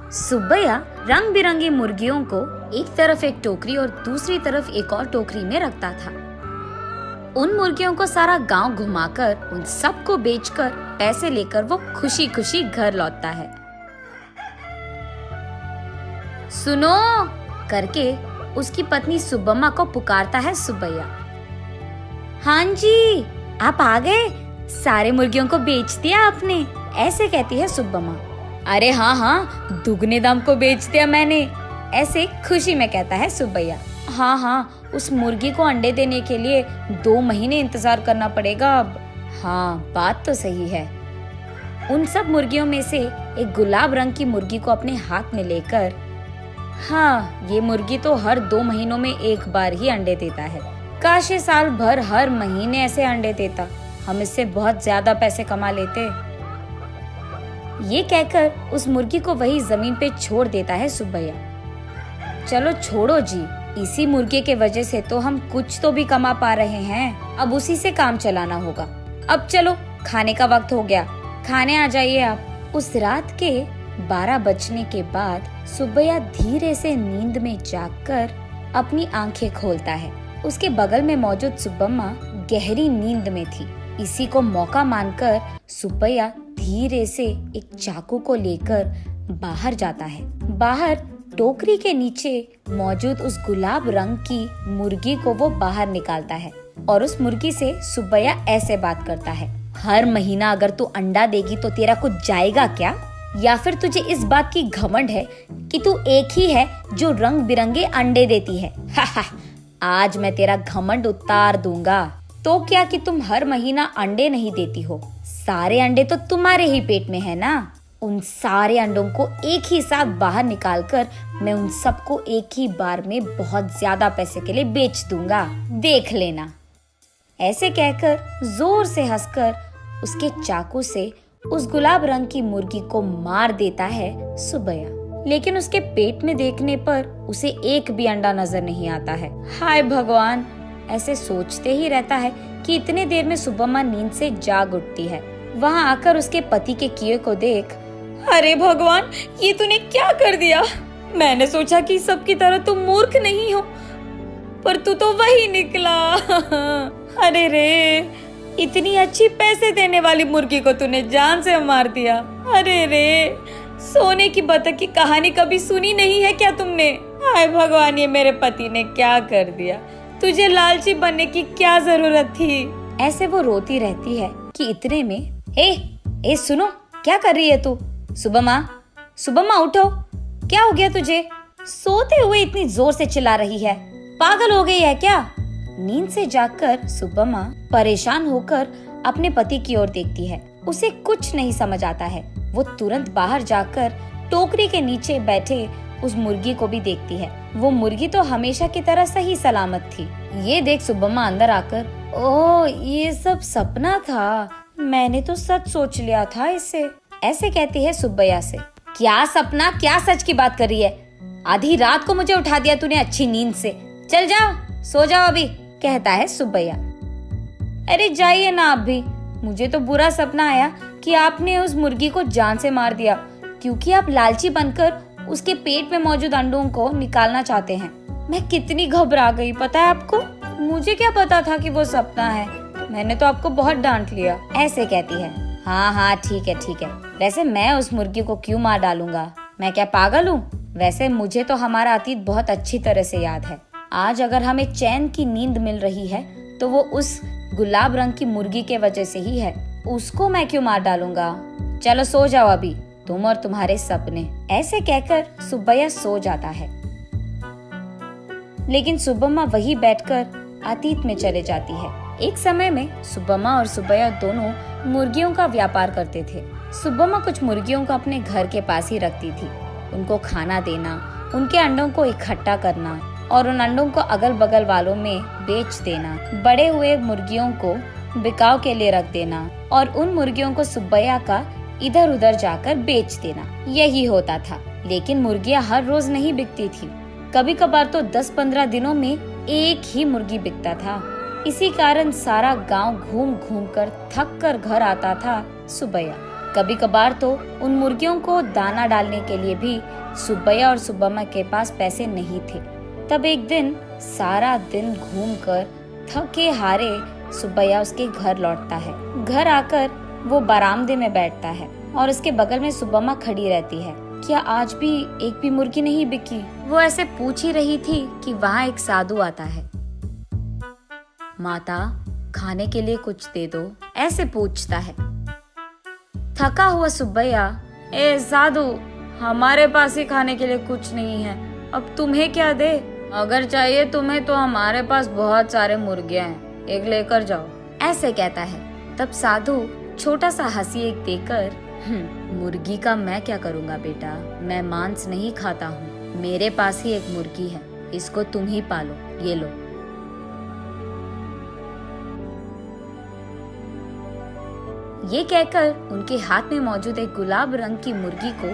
सुब्बैया रंग बिरंगी मुर्गियों को एक तरफ एक टोकरी और दूसरी तरफ एक और टोकरी में रखता था। उन मुर्गियों को सारा गांव घुमाकर उन सबको बेचकर पैसे लेकर वो खुशी खुशी घर लौटता है। सुनो करके उसकी पत्नी सुब्बम्मा को पुकारता है सुब्बैया। हाँ जी, आप आ गए, सारे मुर्गियों को बेच दिया आपने, ऐसे कहती है सुब्बम्मा। अरे हाँ हाँ, दुगने दाम को बेच दिया मैंने, ऐसे खुशी में कहता है सुब्बैया। हाँ हाँ, उस मुर्गी को अंडे देने के लिए 2 महीने इंतजार करना पड़ेगा अब। हाँ, बात तो सही है। उन सब मुर्गियों में से एक गुलाब रंग की मुर्गी को अपने हाथ में लेकर, हाँ, ये मुर्गी तो हर 2 महीनों में एक बार ही अंडे देता है। काश ये साल भर हर महीने ऐसे अंडे देता, हम इससे बहुत ज्यादा पैसे कमा लेते। ये कहकर उस मुर्गी को वही जमीन पे छोड़ देता है सुब्बैया। चलो छोड़ो जी, इसी मुर्गे के वजह से तो हम कुछ तो भी कमा पा रहे हैं, अब उसी से काम चलाना होगा। अब चलो, खाने का वक्त हो गया, खाने आ जाइए आप। उस रात के 12 बजने के बाद सुब्बैया धीरे से नींद में जागकर अपनी आंखें खोलता है। उसके बगल में मौजूद सुब्बम्मा गहरी नींद में थी। इसी को मौका मानकर सुब्बैया धीरे से एक चाकू को लेकर बाहर जाता है। बाहर टोकरी के नीचे मौजूद उस गुलाब रंग की मुर्गी को वो बाहर निकालता है और उस मुर्गी से सुब्बैया ऐसे बात करता है। हर महीना अगर तू अंडा देगी तो तेरा कुछ जाएगा क्या? या फिर तुझे इस बात की घमंड है कि तू एक ही है जो रंग बिरंगे अंडे देती है? आज मैं तेरा घमंड उतार दूंगा। तो क्या कि तुम हर महीना अंडे नहीं देती हो, सारे अंडे तो तुम्हारे ही पेट में है ना। उन सारे अंडों को एक ही साथ बाहर निकालकर मैं उन सबको एक ही बार में बहुत ज्यादा पैसे के लिए बेच दूंगा, देख लेना। ऐसे कहकर जोर से हंसकर उसके चाकू से उस गुलाब रंग की मुर्गी को मार देता है सुब्बैया। लेकिन उसके पेट में देखने पर उसे एक भी अंडा नजर नहीं आता है। हाय भगवान, ऐसे सोचते ही रहता है कि इतने देर में सुब्बम्मा नींद से जाग उठती है। वहाँ आकर उसके पति के किए को देख, अरे भगवान, ये तूने क्या कर दिया? मैंने सोचा कि सबकी तरह तुम मूर्ख नहीं हो, पर तू तो वही निकला। अरे रे, इतनी अच्छी पैसे देने वाली मुर्गी को तूने जान से मार दिया। अरे रे, सोने की बतख की कहानी कभी सुनी नहीं है क्या तुमने? हाय भगवान, ये मेरे पति ने क्या कर दिया? तुझे लालची बनने की क्या जरूरत थी? ऐसे वो रोती रहती है कि इतने में ए सुनो, क्या कर रही है तू? सुब्बम्मा, सुब्बम्मा उठो, क्या हो गया तुझे? सोते हुए इतनी जोर से चिल्ला रही है, पागल हो गई है क्या? नींद से जागकर सुब्बम्मा परेशान होकर अपने पति की ओर देखती है। उसे कुछ नहीं समझ आता है। वो तुरंत बाहर जाकर टोकरी के नीचे बैठे उस मुर्गी को भी देखती है। वो मुर्गी तो हमेशा की तरह सही सलामत थी। ये देख सुब्बम्मा अंदर आकर, ओह, ये सब सपना था, मैंने तो सच सोच लिया था इसे, ऐसे कहती है सुब्बैया से। क्या सपना, क्या सच की बात कर रही है? आधी रात को मुझे उठा दिया तूने अच्छी नींद से। चल जाओ, सो जाओ अभी, कहता है सुब्बैया। अरे जाइए ना आप भी, मुझे तो बुरा सपना आया कि आपने उस मुर्गी को जान से मार दिया, क्योंकि आप लालची बनकर उसके पेट में मौजूद अंडों को निकालना चाहते हैं। मैं कितनी घबरा गई पता है आपको? मुझे क्या पता था कि वो सपना है, मैंने तो आपको बहुत डांट लिया, ऐसे कहती है। हाँ हाँ, ठीक है ठीक है, वैसे मैं उस मुर्गी को क्यों मार डालूंगा, मैं क्या पागल हूँ? वैसे मुझे तो हमारा अतीत बहुत अच्छी तरह से याद है। आज अगर हमें चैन की नींद मिल रही है तो वो उस गुलाब रंग की मुर्गी के वजह से ही है, उसको मैं क्यों मार डालूंगा? चलो सो जाओ अभी, तुम और तुम्हारे सपने, ऐसे कहकर सुब्बैया सो जाता है। लेकिन सुब्बम्मा वही बैठकर अतीत में चले जाती है। एक समय में सुब्बम्मा और सुब्बैया दोनों मुर्गियों का व्यापार करते थे। सुब्बम्मा कुछ मुर्गियों को अपने घर के पास ही रखती थी। उनको खाना देना, उनके अंडों को इकट्ठा करना और उन अंडों को अगल बगल वालों में बेच देना, बड़े हुए मुर्गियों को बिकाव के लिए रख देना और उन मुर्गियों को सुब्बैया का इधर उधर जाकर बेच देना, यही होता था। लेकिन मुर्गियां हर रोज नहीं बिकती थी, कभी कभार तो 10-15 दिनों में एक ही मुर्गी बिकता था। इसी कारण सारा गांव घूम घूम कर थक कर घर आता था सुब्बैया। कभी कभार तो उन मुर्गियों को दाना डालने के लिए भी सुब्बैया और सुब्बम्मा के पास पैसे नहीं थे। तब एक दिन सारा दिन घूमकर थके हारे सुब्बैया उसके घर लौटता है। घर आकर वो बरामदे में बैठता है और उसके बगल में सुब्बम्मा खड़ी रहती है। क्या आज भी एक भी मुर्गी नहीं बिकी? वो ऐसे पूछ ही रही थी कि वहाँ एक साधु आता है। माता, खाने के लिए कुछ दे दो, ऐसे पूछता है। थका हुआ सुब्बैया, ए साधु, हमारे पास ही खाने के लिए कुछ नहीं है, अब तुम्हें क्या दे? अगर चाहिए तुम्हें तो हमारे पास बहुत सारे मुर्गियां हैं, एक लेकर जाओ, ऐसे कहता है। तब साधु छोटा सा हंसी एक देकर, मुर्गी का मैं क्या करूँगा बेटा, मैं मांस नहीं खाता हूँ, मेरे पास ही एक मुर्गी है, इसको तुम ही पालो, ये लो। ये कहकर उनके हाथ में मौजूद एक गुलाब रंग की मुर्गी को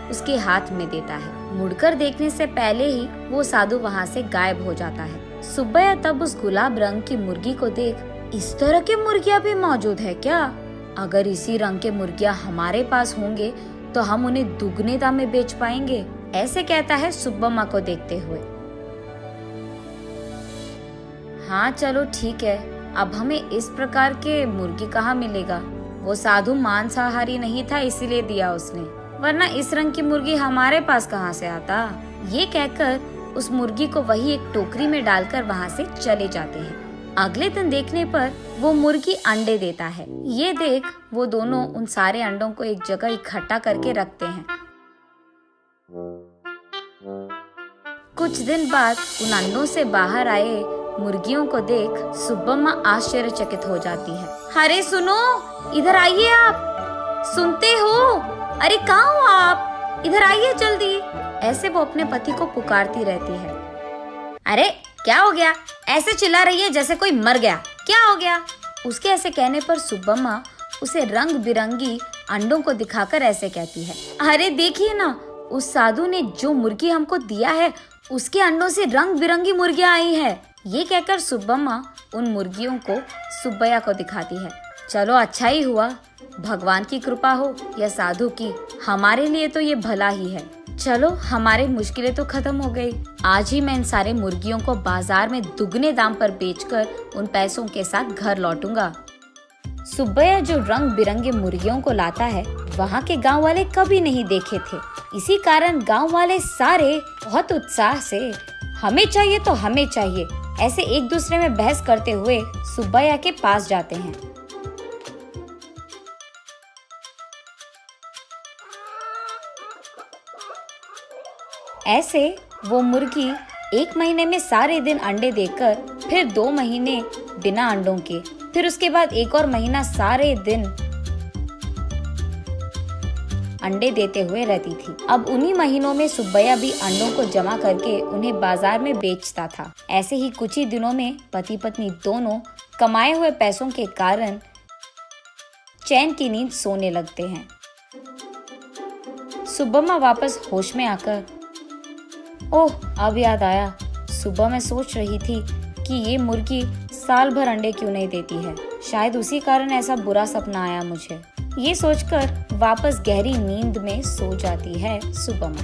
उसके हाथ में देता है। मुड़कर देखने से पहले ही वो साधु वहाँ से गायब हो जाता है। सुब्बैया तब उस गुलाब रंग की मुर्गी को देख, इस तरह की मुर्गियाँ भी मौजूद है क्या? अगर इसी रंग के मुर्गियाँ हमारे पास होंगे तो हम उन्हें दुगने दाम में बेच पाएंगे, ऐसे कहता है सुब्बम्मा को देखते हुए। हाँ चलो ठीक है, अब हमें इस प्रकार के मुर्गी कहाँ मिलेगा? वो साधु मांसाहारी नहीं था इसीलिए दिया उसने, वरना इस रंग की मुर्गी हमारे पास कहाँ से आता? ये कहकर उस मुर्गी को वही एक टोकरी में डालकर वहाँ से चले जाते हैं। अगले दिन देखने पर वो मुर्गी अंडे देता है। ये देख वो दोनों उन सारे अंडों को एक जगह इकट्ठा करके रखते हैं। कुछ दिन बाद उन अंडों से बाहर आए मुर्गियों को देख सुब्बम्मा आश्चर्यचकित हो जाती है। अरे सुनो, इधर आइए आप, सुनते हो? अरे कहाँ हो आप? इधर आइए जल्दी। ऐसे वो अपने पति को पुकारती रहती है। अरे क्या हो गया? ऐसे चिल्ला रही है जैसे कोई मर गया, क्या हो गया? उसके ऐसे कहने पर सुब्बम्मा उसे रंग बिरंगी अंडों को दिखाकर ऐसे कहती है, अरे देखिए ना, उस साधु ने जो मुर्गी हमको दिया है उसके अंडों से रंग बिरंगी मुर्गियाँ आई है। ये कहकर सुब्बम्मा उन मुर्गियों को सुब्बैया को दिखाती है। चलो अच्छा ही हुआ, भगवान की कृपा हो या साधु की, हमारे लिए तो ये भला ही है। चलो हमारी मुश्किलें तो खत्म हो गई। आज ही मैं इन सारे मुर्गियों को बाजार में दुगने दाम पर बेचकर उन पैसों के साथ घर लौटूंगा। सुब्बैया जो रंग बिरंगे मुर्गियों को लाता है वहाँ के गांव वाले कभी नहीं देखे थे। इसी कारण गांव वाले सारे बहुत उत्साह से हमें चाहिए तो हमें चाहिए ऐसे एक दूसरे में बहस करते हुए सुब्बैया के पास जाते हैं। ऐसे वो मुर्गी 1 महीने में सारे दिन अंडे देकर, फिर 2 महीने बिना अंडों के, फिर उसके बाद 1 और महीना सारे दिन अंडे देते हुए रहती थी। अब उन्हीं महीनों में सुब्बैया भी अंडों को जमा करके उन्हें बाजार में बेचता था। ऐसे ही कुछ ही दिनों में पति पत्नी दोनों कमाए हुए पैसों के कारण चैन की नींद सोने लगते हैं। सुब्बम्मा वापस होश में आकर, ओह अब याद आया, सुबह मैं सोच रही थी कि ये मुर्गी साल भर अंडे क्यों नहीं देती है, शायद उसी कारण ऐसा बुरा सपना आया मुझे। ये सोचकर वापस गहरी नींद में सो जाती है सुब्बम्मा।